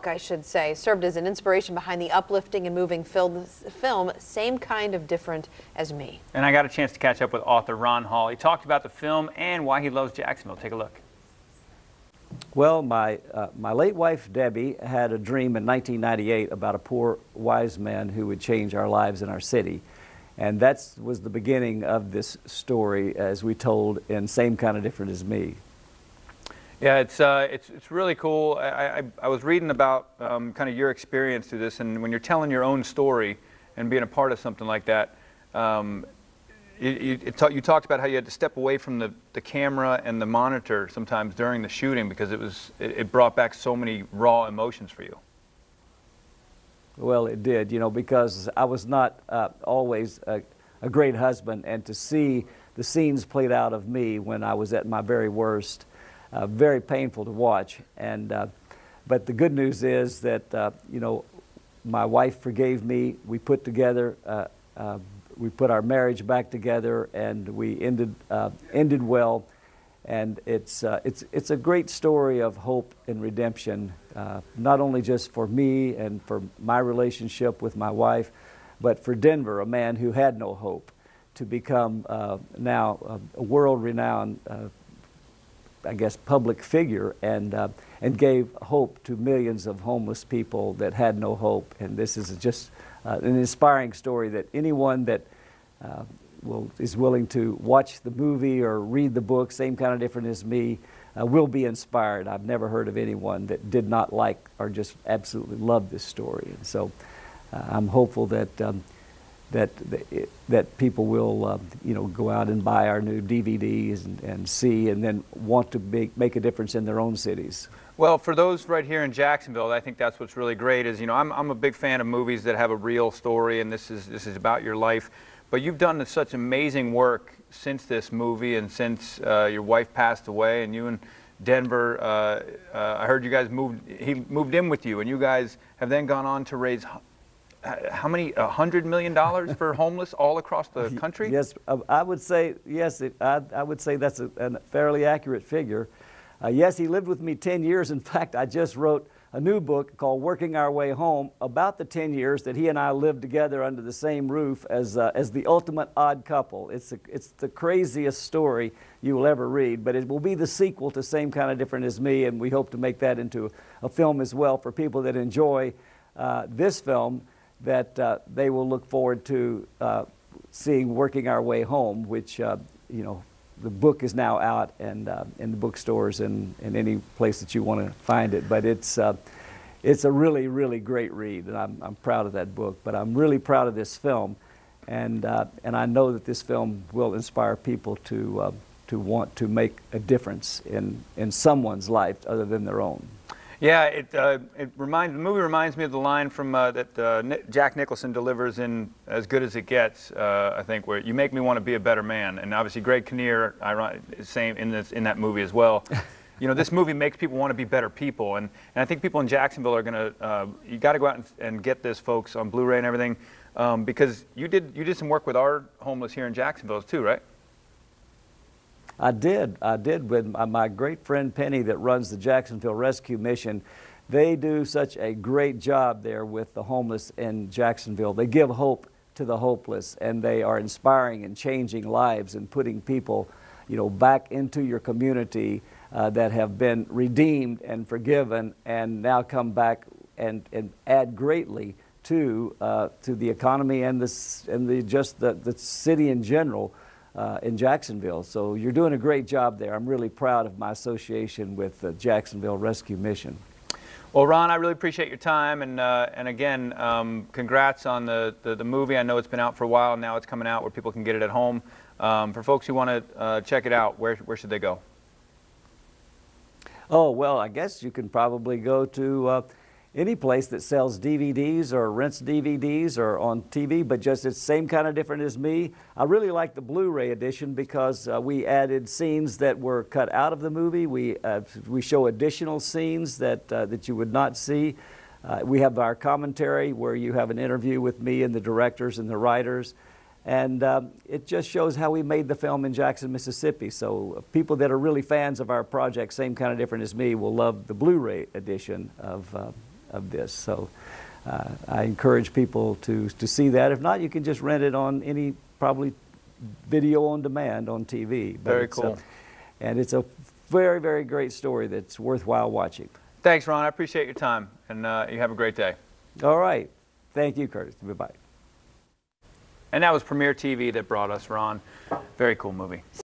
book, I should say, served as an inspiration behind the uplifting and moving film, Same Kind of Different as Me. And I got a chance to catch up with author Ron Hall. He talked about the film and why he loves Jacksonville. Take a look. Well, my late wife, Debbie, had a dream in 1998 about a poor, wise man who would change our lives in our city. And that was the beginning of this story, as we told in Same Kind of Different as Me. Yeah, it's really cool. I was reading about kind of your experience through this, and when you're telling your own story and being a part of something like that, you talked about how you had to step away from the camera and the monitor sometimes during the shooting because it brought back so many raw emotions for you. Well, it did, you know, because I was not always a great husband, and to see the scenes played out of me when I was at my very worst, very painful to watch. And but the good news is that you know, my wife forgave me. We put our marriage back together, and we ended well. And it's a great story of hope and redemption, not only just for me and for my relationship with my wife, but for Denver, a man who had no hope, to become now a world-renowned, I guess, public figure, and gave hope to millions of homeless people that had no hope. And this is just an inspiring story that anyone that is willing to watch the movie or read the book, Same Kind of Different as Me, will be inspired. I've never heard of anyone that did not like or just absolutely love this story. And so I'm hopeful that that people will you know, go out and buy our new DVDs and see, and then want to make a difference in their own cities. Well, for those right here in Jacksonville, I think that's what's really great is, you know, I'm a big fan of movies that have a real story, and this is about your life. But you've done such amazing work since this movie and since your wife passed away, and you and Denver, I heard you guys he moved in with you, and you guys have then gone on to raise how many, $100 million for homeless all across the country? Yes, I would say, yes, I would say that's a fairly accurate figure. Yes, he lived with me 10 years. In fact, I just wrote a new book called Working Our Way Home about the 10 years that he and I lived together under the same roof as the ultimate odd couple. It's the craziest story you will ever read, but it will be the sequel to Same Kind of Different as Me, and we hope to make that into a film as well for people that enjoy this film, that they will look forward to seeing Working Our Way Home, which, you know, the book is now out and in the bookstores and in any place that you want to find it. But it's a really, really great read, and I'm proud of that book. But I'm really proud of this film, and I know that this film will inspire people to want to make a difference in someone's life other than their own. Yeah, the movie reminds me of the line from that Jack Nicholson delivers in As Good as It Gets, I think, where you make me want to be a better man. And obviously Greg Kinnear, same in that movie as well. You know, this movie makes people want to be better people, and I think people in Jacksonville are going to, you got to go out and get this, folks, on Blu-ray and everything, because you did some work with our homeless here in Jacksonville too, right? I did with my great friend Penny that runs the Jacksonville Rescue Mission. They do such a great job there with the homeless in Jacksonville. They give hope to the hopeless, and they are inspiring and changing lives and putting people, you know, back into your community that have been redeemed and forgiven, and now come back and add greatly to the economy and the city in general. In Jacksonville. So you're doing a great job there. I'm really proud of my association with the Jacksonville Rescue Mission. Well, Ron, I really appreciate your time, and again, congrats on the movie. I know it's been out for a while, and now it's coming out where people can get it at home. For folks who want to check it out, where should they go? Oh, well, I guess you can probably go to any place that sells DVDs or rents DVDs or on TV, but just it's Same Kind of Different as Me. I really like the Blu-ray edition because we added scenes that were cut out of the movie. We show additional scenes that you would not see. We have our commentary where you have an interview with me and the directors and the writers. And it just shows how we made the film in Jackson, Mississippi. So people that are really fans of our project, Same Kind of Different as Me, will love the Blu-ray edition of of this. So I encourage people to see that. If not, you can just rent it on any, probably video on demand on TV. But Very cool. And it's a very, very great story that's worthwhile watching. Thanks, Ron. I appreciate your time, and you have a great day. All right. Thank you, Curtis. Bye-bye. And that was Premier TV that brought us Ron. Very cool movie.